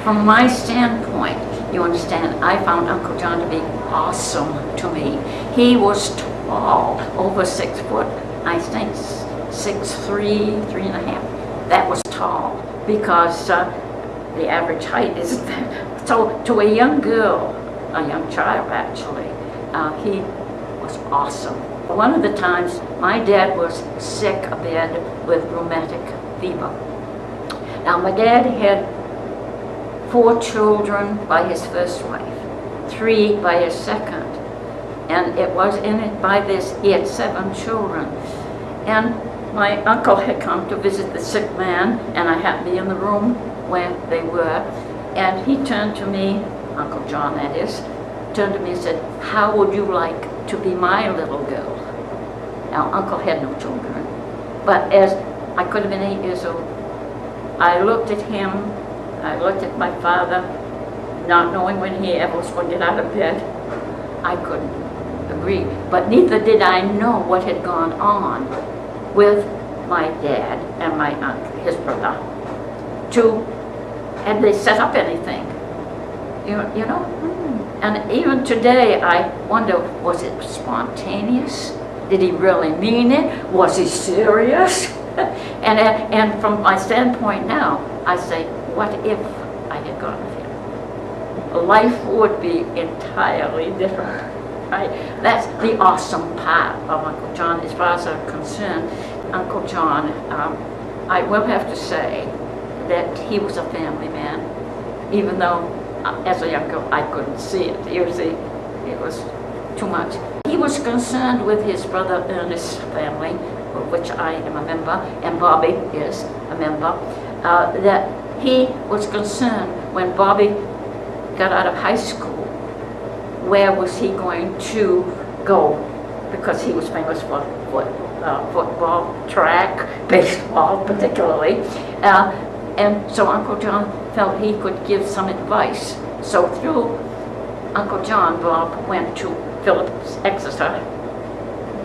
From my standpoint, you understand, I found Uncle John to be awesome to me. He was tall, over 6 foot, I think 6'3", 3.5. That was tall, because the average height isn't that. So to a young girl, a young child actually, he was awesome. One of the times, my dad was sick abed with rheumatic fever. Now my dad had 4 children by his first wife, 3 by his second, and it was in it by this, he had 7 children. And my uncle had come to visit the sick man, and I happened to be in the room where they were, and he turned to me, Uncle John that is, turned to me and said, "How would you like to be my little girl?" Now, Uncle had no children, but as I could have been 8 years old, I looked at him, I looked at my father, not knowing when he ever was going to get out of bed. I couldn't agree, but neither did I know what had gone on with my dad and my uncle, his brother. Had they set up anything? You know? And even today, I wonder, was it spontaneous? Did he really mean it? Was he serious? and from my standpoint now, I say, what if I had gone with him? Life would be entirely different, right? That's the awesome part of Uncle John, as far as I'm concerned. Uncle John, I will have to say that he was a family man, even though as a young girl I couldn't see it. You see, it was too much. He was concerned with his brother Ernest's family, of which I am a member, and Bobby is a member, that he was concerned when Bobby got out of high school, where was he going to go? Because he was famous for football, track, baseball particularly. And so Uncle John felt he could give some advice. So through Uncle John, Bob went to Phillips Exeter.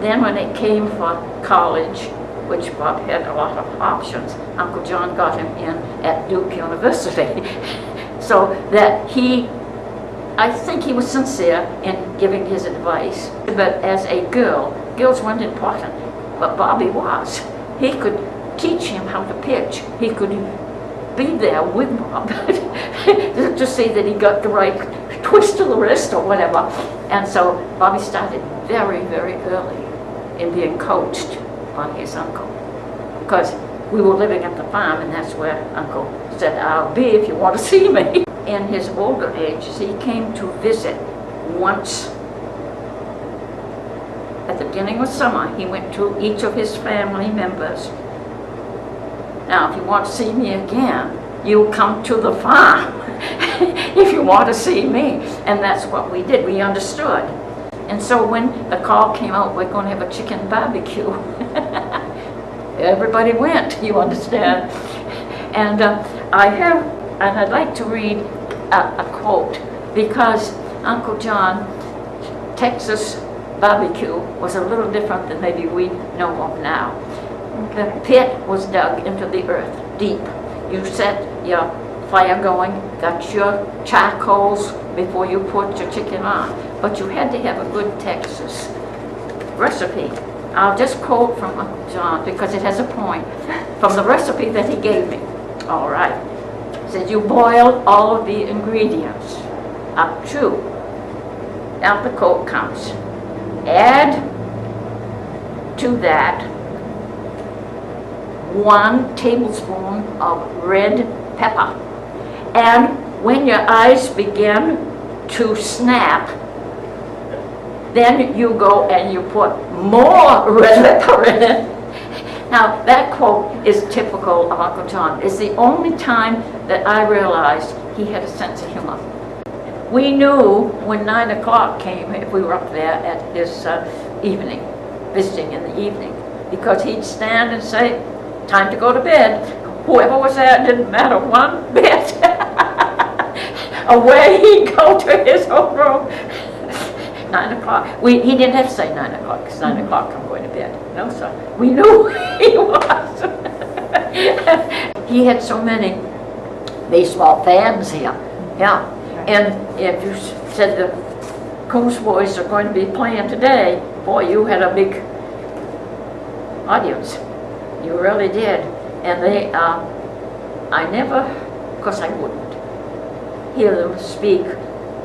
Then when it came for college, which Bob had a lot of options, Uncle John got him in at Duke University. So that I think he was sincere in giving his advice. But as a girl, girls weren't important, but Bobby was. He could teach him how to pitch. He could be there with Bob to see that he got the right twist of the wrist or whatever. And so Bobby started very, very early in being coached by his uncle. Because we were living at the farm, and that's where Uncle said, "I'll be if you want to see me." In his older age, he came to visit once. At the beginning of summer, he went to each of his family members. Now, if you want to see me again, you come to the farm if you want to see me. And that's what we did. We understood. And so when the call came out, we're going to have a chicken barbecue, everybody went, you understand. And I'd like to read a quote, because Uncle John, Texas barbecue was a little different than maybe we know of now. The pit was dug into the earth deep. You set your fire going, got your charcoals before you put your chicken on. But you had to have a good Texas recipe. I'll just quote from Uncle John because it has a point from the recipe that he gave me. All right. It says you boil all of the ingredients up to. Now the quote comes. Add to that 1 tablespoon of red pepper. And when your eyes begin to snap, then you go and you put more red pepper in it. Now that quote is typical of Uncle John. It's the only time that I realized he had a sense of humor. We knew when 9 o'clock came, if we were up there at his evening, visiting in the evening, because he'd stand and say, time to go to bed. Whoever was there, didn't matter one bit. Away he'd go to his own room. 9 o'clock. He didn't have to say 9 o'clock, because 9 o'clock I'm going to bed. No, sir. We knew he was. He had so many baseball fans here. Yeah. And if you said the Coombs boys are going to be playing today, boy, you had a big audience. You really did. And they, I never, of course I wouldn't, hear them speak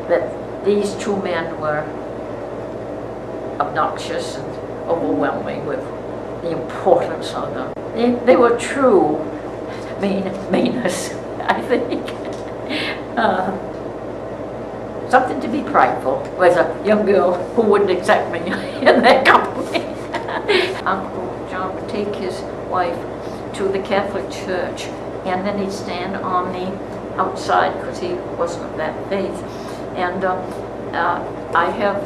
that these two men were obnoxious and overwhelming with the importance of them. They were true meanness, I think. Something to be prideful was a young girl who wouldn't accept me in their company. Uncle John would take his wife to the Catholic Church, and then he'd stand on the outside because he wasn't of that faith. And I have,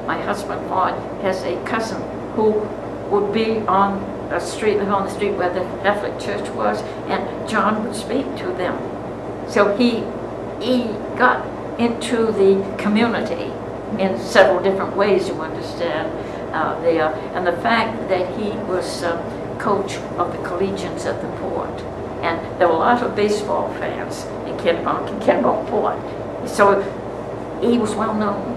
my husband Maud has a cousin who would be on the street where the Catholic Church was, and John would speak to them. So he got into the community in several different ways, you understand, there. And the fact that he was coach of the collegians at the port, and there were a lot of baseball fans in Kennebunk and Kennebunk Port. So he was well known.